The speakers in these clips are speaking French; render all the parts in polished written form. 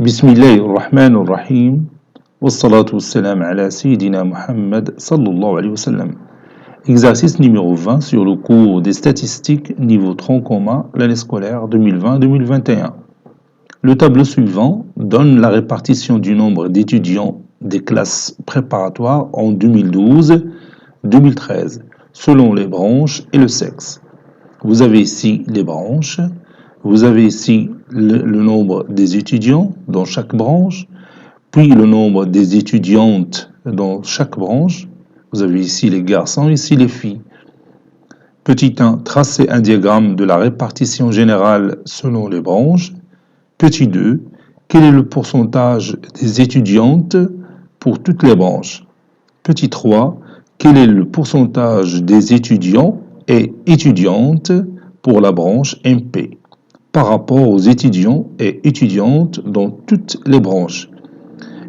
بسم الله الرحمن الرحيم والصلاة والسلام على سيدنا Muhammad sallallahu alayhi wa sallam. Exercice numéro 20 sur le cours des statistiques niveau tronc commun l'année scolaire 2020-2021. Le tableau suivant donne la répartition du nombre d'étudiants des classes préparatoires en 2012-2013 selon les branches et le sexe. Vous avez ici les branches. Vous avez ici le nombre des étudiants dans chaque branche, puis le nombre des étudiantes dans chaque branche. Vous avez ici les garçons, ici les filles. Petit 1, tracez un diagramme de la répartition générale selon les branches. Petit 2, quel est le pourcentage des étudiantes pour toutes les branches? Petit 3, quel est le pourcentage des étudiants et étudiantes pour la branche MP par rapport aux étudiants et étudiantes dans toutes les branches?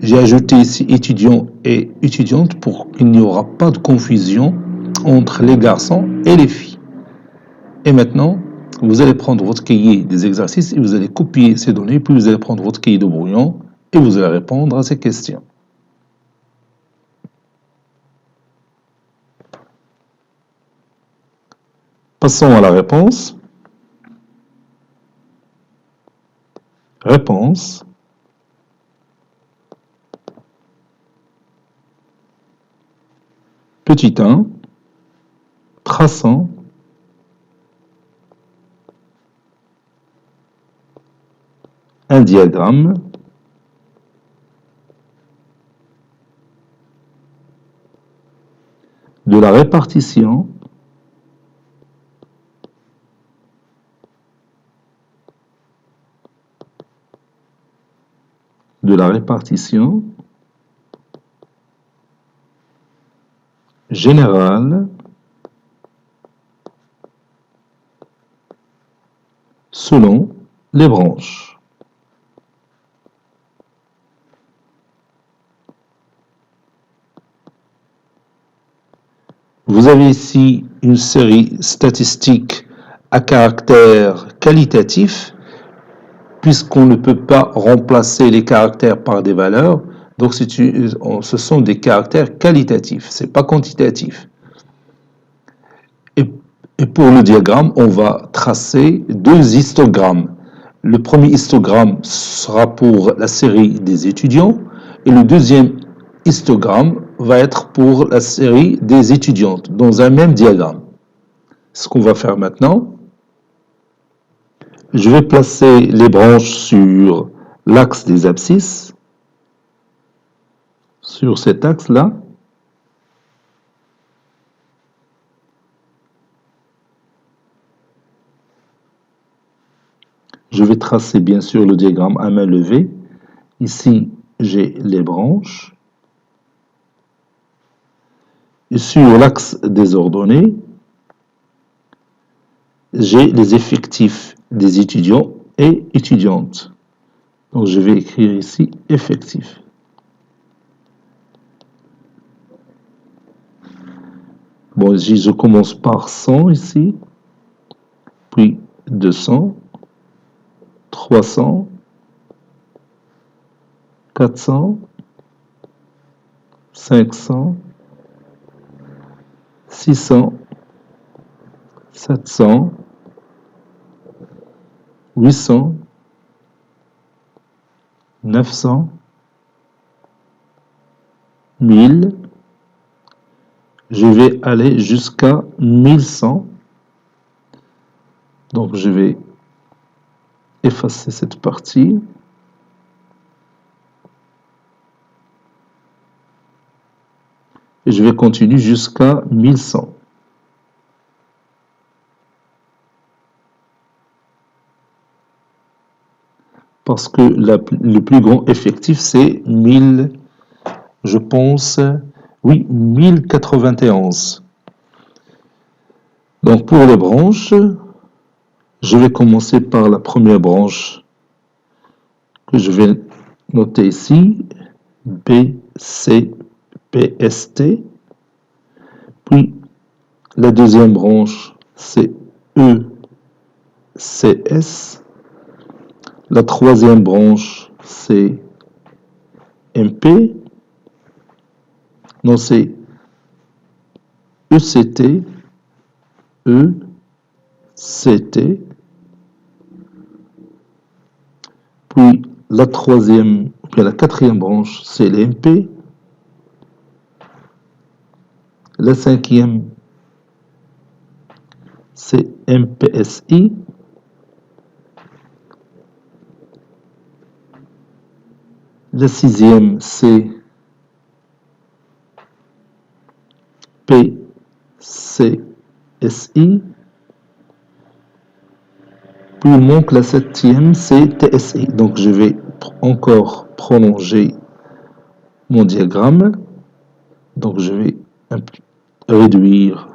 J'ai ajouté ici étudiants et étudiantes pour qu'il n'y aura pas de confusion entre les garçons et les filles. Et maintenant, vous allez prendre votre cahier des exercices et vous allez copier ces données, puis vous allez prendre votre cahier de brouillon et vous allez répondre à ces questions. Passons à la réponse. Réponse. Petit 1, traçant un diagramme de la répartition générale selon les branches. Vous avez ici une série statistique à caractère qualitatif, puisqu'on ne peut pas remplacer les caractères par des valeurs. Donc, ce sont des caractères qualitatifs, ce n'est pas quantitatif. Et pour le diagramme, on va tracer deux histogrammes. Le premier histogramme sera pour la série des étudiants et le deuxième histogramme va être pour la série des étudiantes dans un même diagramme. Ce qu'on va faire maintenant, je vais placer les branches sur l'axe des abscisses, sur cet axe-là. Je vais tracer bien sûr le diagramme à main levée. Ici, j'ai les branches. Et sur l'axe des ordonnées, j'ai les effectifs des étudiants et étudiantes. Donc, je vais écrire ici effectifs. Bon, je commence par 100 ici, puis 200, 300, 400, 500, 600, 700, 800, 900, 1000. Je vais aller jusqu'à 1100. Donc, je vais effacer cette partie. Et je vais continuer jusqu'à 1100. Parce que le plus grand effectif, c'est 1000, je pense, oui, 1091. Donc, pour les branches, je vais commencer par la première branche que je vais noter ici, BCPST. Puis, la deuxième branche, c'est ECS. La troisième branche, c'est MP. Non, c'est ECT. ECT. Puis la troisième, puis la quatrième branche, c'est les MP. La cinquième, c'est MPSI. La sixième, c'est PCSI. Puis il manque la septième, c'est TSI. Donc je vais encore prolonger mon diagramme. Donc je vais réduire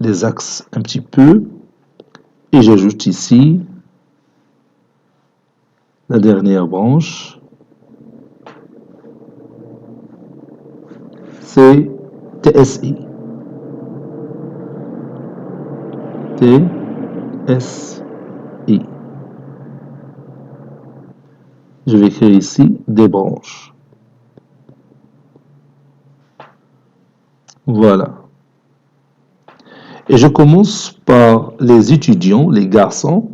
les axes un petit peu. Et j'ajoute ici la dernière branche. C'est TSI. TSI. Je vais créer ici des branches. Voilà. Et je commence par les étudiants, les garçons.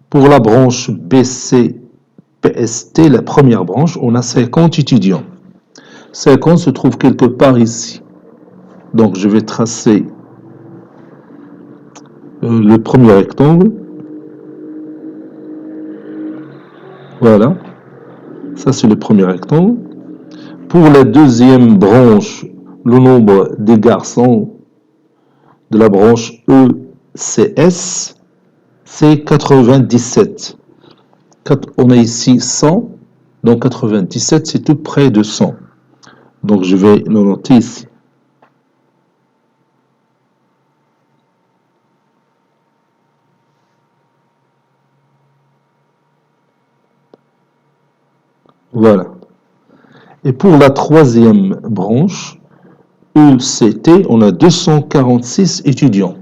Pour la branche BCPST, la première branche, on a 50 étudiants. 50 se trouve quelque part ici. Donc je vais tracer le premier rectangle. Voilà. Ça, c'est le premier rectangle. Pour la deuxième branche, le nombre des garçons de la branche ECS, c'est 97. On a ici 100, donc 97, c'est tout près de 100. Donc je vais le noter ici. Voilà. Et pour la troisième branche, ECT, on a 246 étudiants.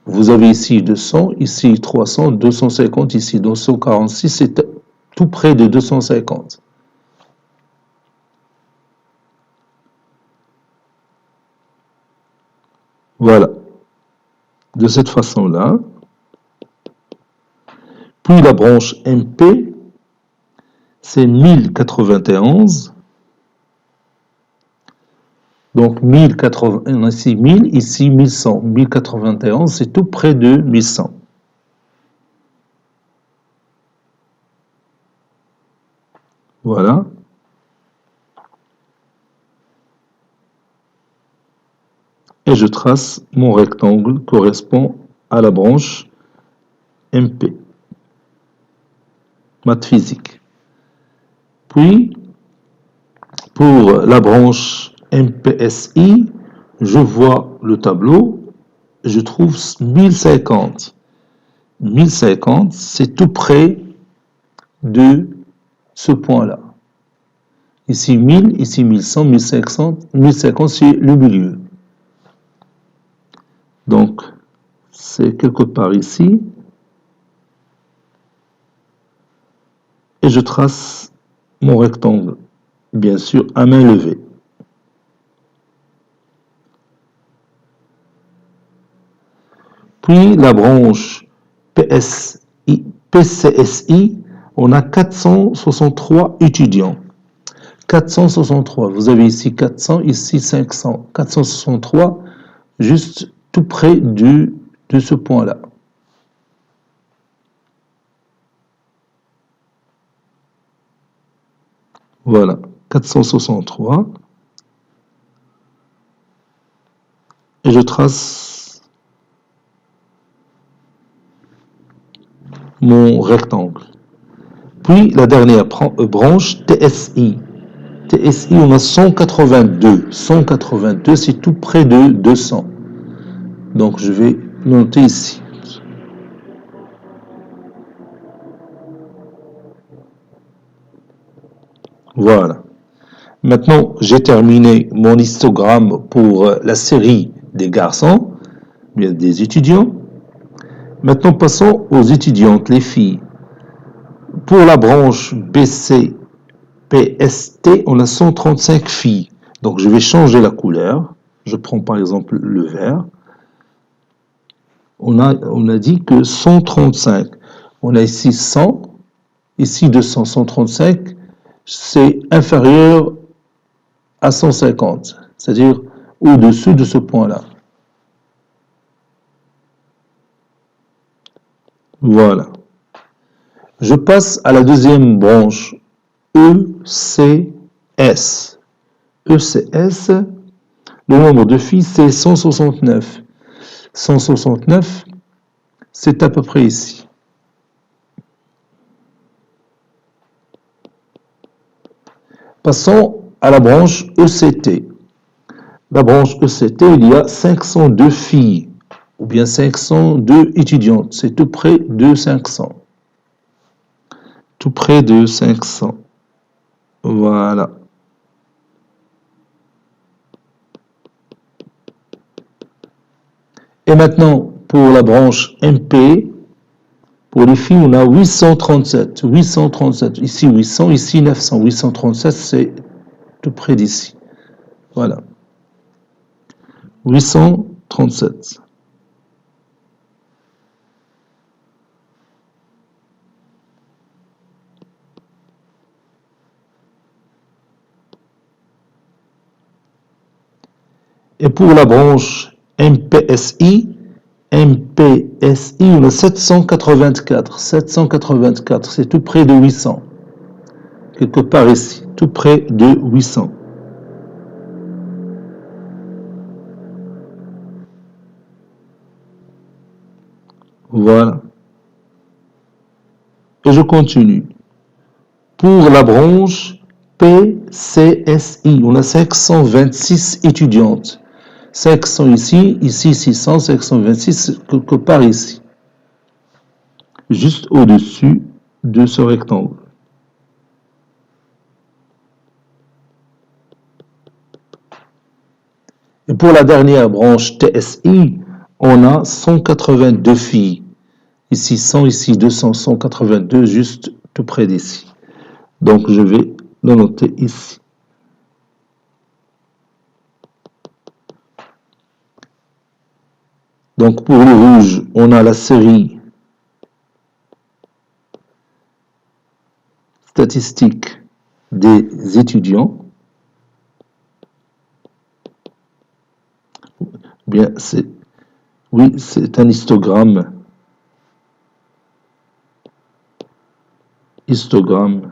Vous avez ici 200, ici 300, 250, ici 246, c'est tout près de 250. Voilà. De cette façon-là. Puis la branche MP, c'est 1091. Donc 1080, ici 1000, ici 1100. 1091, c'est tout près de 1100. Voilà. Et je trace mon rectangle correspond à la branche MP. Maths physique. Puis, pour la branche MPSI, je vois le tableau, je trouve 1050. 1050, c'est tout près de ce point-là. Ici 1000, ici 1100, 1500, 1050, c'est le milieu. Donc, c'est quelque part ici. Et je trace mon rectangle, bien sûr, à main levée. Puis la branche PCSI, on a 463 étudiants. 463, vous avez ici 400, ici 500. 463, juste tout près de ce point-là. Voilà, 463. Et je trace mon rectangle. Puis la dernière branche, TSI. TSI, on a 182. 182, c'est tout près de 200. Donc je vais noter ici. Voilà. Maintenant, j'ai terminé mon histogramme pour la série des garçons, bien des étudiants. Maintenant, passons aux étudiantes, les filles. pour la branche BC, PST, on a 135 filles. Donc, je vais changer la couleur. Je prends par exemple le vert. On a dit que 135. On a ici 100, ici 200. 135, c'est inférieur à 150, c'est-à-dire au-dessus de ce point-là. Voilà. Je passe à la deuxième branche, ECS. ECS, le nombre de filles, c'est 169. 169, c'est à peu près ici. Passons à la branche ECT. La branche ECT, il y a 502 filles, ou bien 502 étudiantes. C'est tout près de 500. Tout près de 500. Voilà. Et maintenant, pour la branche MP, pour les filles, on a 837. 837. Ici 800, ici 900. 837, c'est tout près d'ici. Voilà. 837. Et pour la branche MPSI, on a 784. 784, c'est tout près de 800. Quelque part ici, tout près de 800. Voilà. Et je continue. Pour la branche PCSI, on a 526 étudiantes. 500 ici, ici 600, 526, quelque part ici. Juste au-dessus de ce rectangle. Et pour la dernière branche TSI, on a 182 filles. Ici 100, ici 200, 182, juste tout près d'ici. Donc je vais le noter ici. Donc pour le rouge, on a la série statistique des étudiants. Bien, c'est un histogramme. Histogramme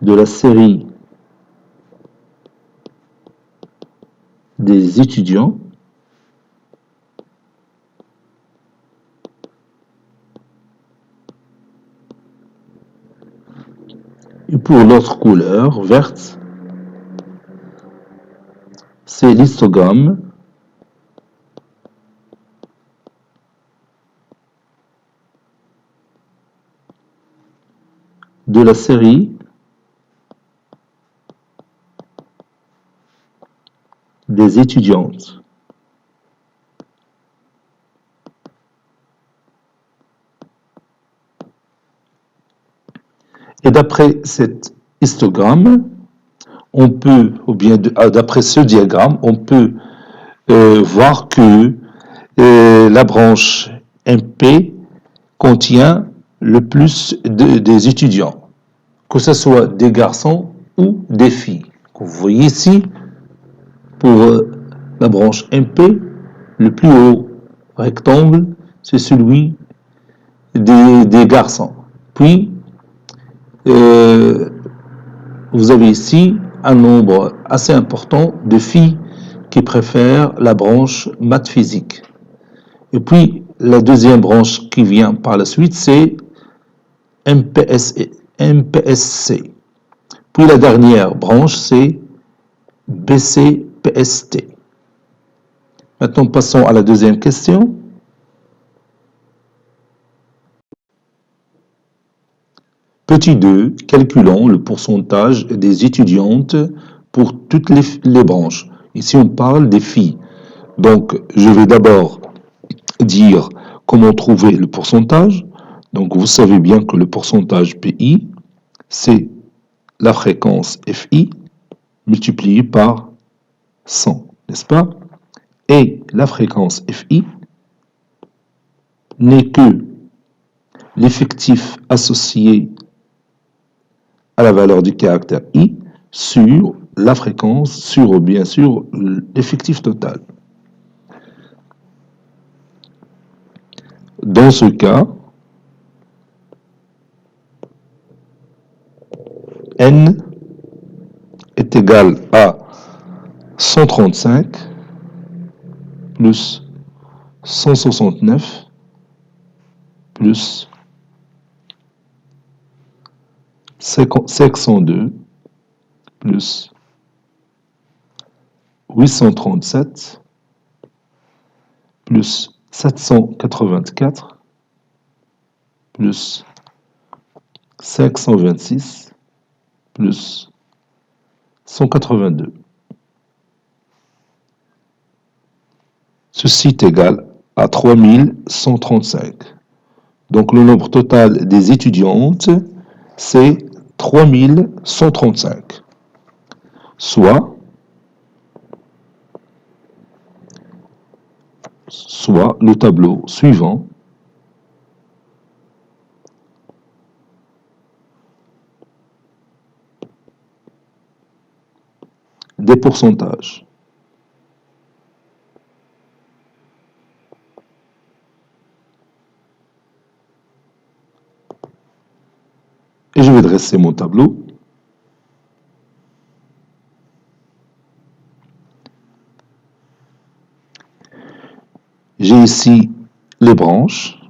de la série des étudiants. Et pour l'autre couleur, verte, c'est l'histogramme de la série des étudiantes. Et d'après cet histogramme, on peut, ou bien d'après ce diagramme, on peut voir que la branche MP contient le plus des étudiants, que ce soit des garçons ou des filles. Vous voyez ici, pour la branche MP, le plus haut rectangle, c'est celui des garçons. Puis, vous avez ici un nombre assez important de filles qui préfèrent la branche maths physique. Et puis, la deuxième branche qui vient par la suite, c'est MPSC. Puis la dernière branche, c'est BCPST. Maintenant, passons à la deuxième question. Petit 2, calculons le pourcentage des étudiantes pour toutes les branches. Ici, on parle des filles. Donc, je vais d'abord dire comment trouver le pourcentage? Donc, vous savez bien que le pourcentage PI, c'est la fréquence FI multipliée par 100, n'est-ce pas? Et la fréquence FI n'est que l'effectif associé à la valeur du caractère I sur la fréquence, sur bien sûr l'effectif total. Dans ce cas, N est égal à 135 plus 169 plus 502 plus 837 plus 784 plus 526 plus 182. Ceci est égal à 3135. Donc le nombre total des étudiantes, c'est 3135. Soit le tableau suivant des pourcentages. Et je vais dresser mon tableau. J'ai ici les branches.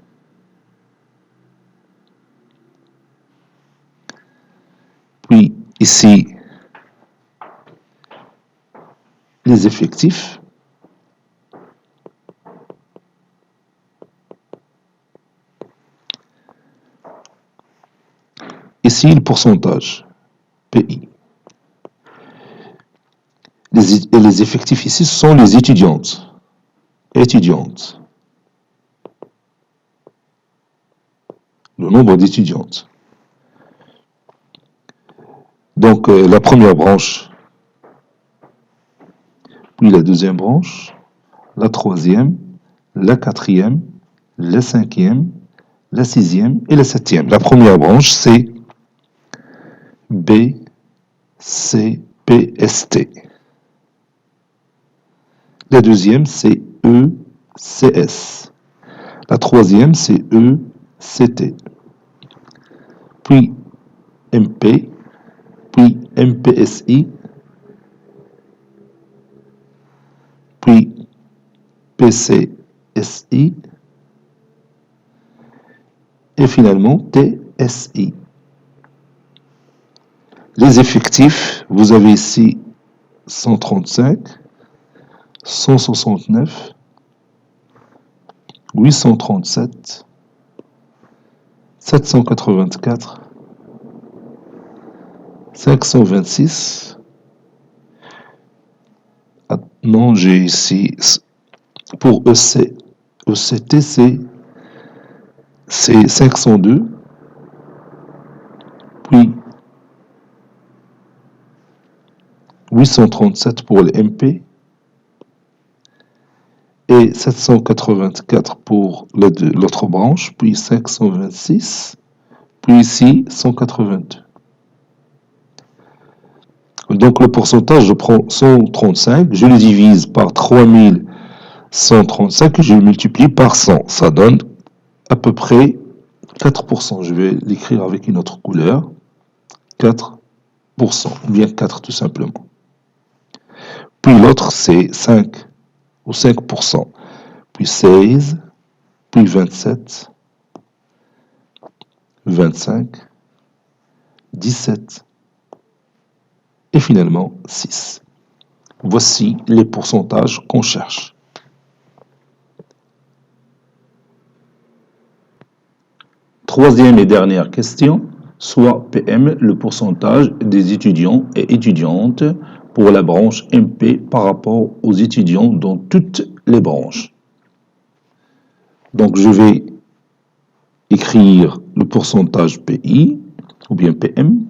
Puis ici, les effectifs. Ici, le pourcentage, PI. Les effectifs ici sont les étudiantes. Le nombre d'étudiantes. Donc, la première branche, puis la deuxième branche, la troisième, la quatrième, la cinquième, la sixième et la septième. La première branche, c'est B, C, P, S, T. La deuxième, c'est E, C, S. La troisième, c'est E, C, T. Puis MP, puis MPSI, puis PCSI, et finalement TSI. Les effectifs, vous avez ici 135, 169, 837, 784, 526. Non, j'ai ici, pour ECT, c'est 502, puis 837 pour les MP, et 784 pour l'autre branche, puis 526, puis ici 182. Donc le pourcentage, je prends 135, je le divise par 3135 et je le multiplie par 100. Ça donne à peu près 4%. Je vais l'écrire avec une autre couleur. 4%, ou bien 4 tout simplement. Puis l'autre, c'est 5 ou 5%. Puis 16, puis 27, 25, 17, et finalement 6. Voici les pourcentages qu'on cherche. Troisième et dernière question, soit PM, le pourcentage des étudiants et étudiantes pour la branche MP par rapport aux étudiants dans toutes les branches. Donc, je vais écrire le pourcentage PI, ou bien PM,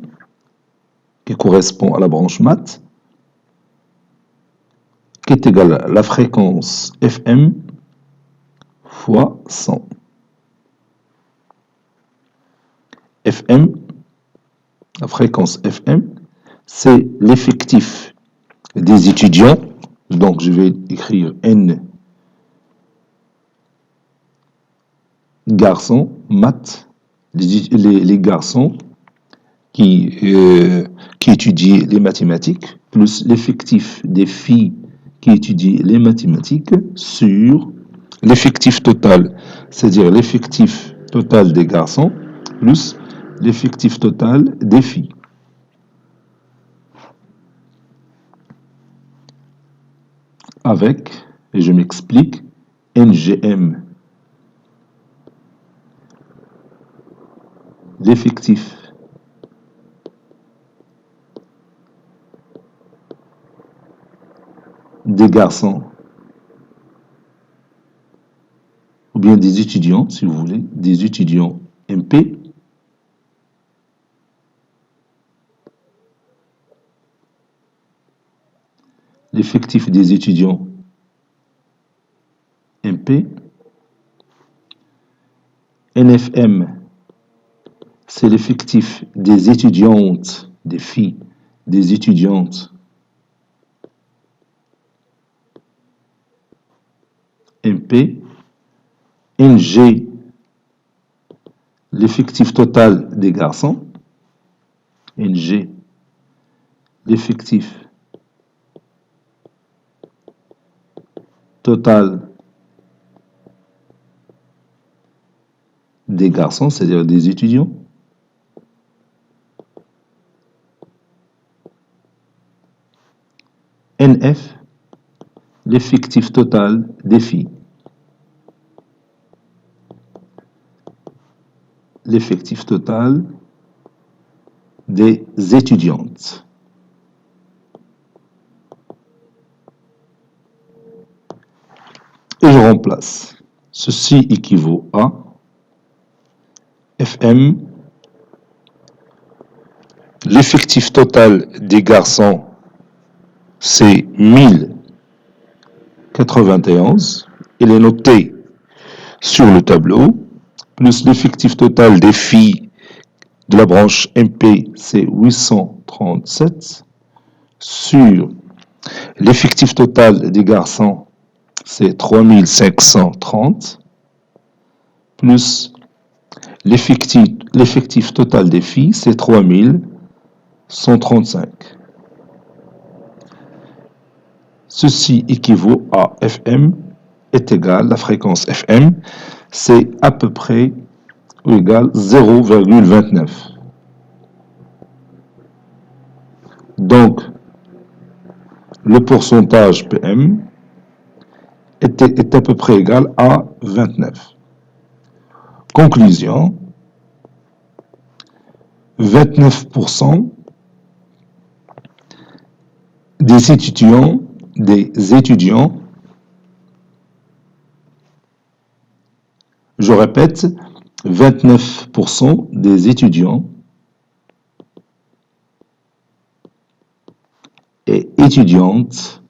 qui correspond à la branche maths, qui est égal à la fréquence FM fois 100. FM, la fréquence FM, c'est l'effectif des étudiants. Donc, je vais écrire N garçons, maths, les garçons qui étudient les mathématiques, plus l'effectif des filles qui étudient les mathématiques sur l'effectif total, c'est-à-dire l'effectif total des garçons, plus l'effectif total des filles. Avec, et je m'explique, NGM, l'effectif des garçons, ou bien des étudiants, si vous voulez, des étudiants MP, l'effectif des étudiants MP, NFM, c'est l'effectif des étudiantes, des filles, des étudiantes MP, NG, l'effectif total des garçons, NG, l'effectif total des garçons, c'est-à-dire des étudiants, NF, l'effectif total des filles. L'effectif total des étudiantes. Et je remplace. Ceci équivaut à FM, l'effectif total des garçons, c'est 1091. Il est noté sur le tableau, plus l'effectif total des filles de la branche MP, c'est 837, sur l'effectif total des garçons, c'est 3530, plus l'effectif total des filles, c'est 3135. Ceci équivaut à FM est égal, la fréquence FM, c'est à peu près ou égal 0,29. Donc, le pourcentage PM est à peu près égal à 29. Conclusion, 29% des étudiants, je répète, 29% des étudiants et étudiantes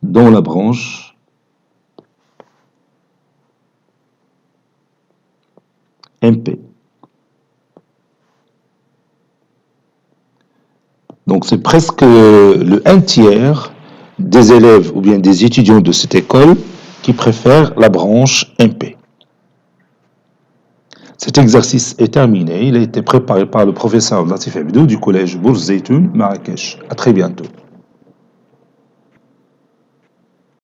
dans la branche MP. Donc c'est presque le 1/3 des élèves ou bien des étudiants de cette école qui préfèrent la branche MP. Cet exercice est terminé. Il a été préparé par le professeur Latif Abdou du collège Bourz Zeytoun, Marrakech. À très bientôt.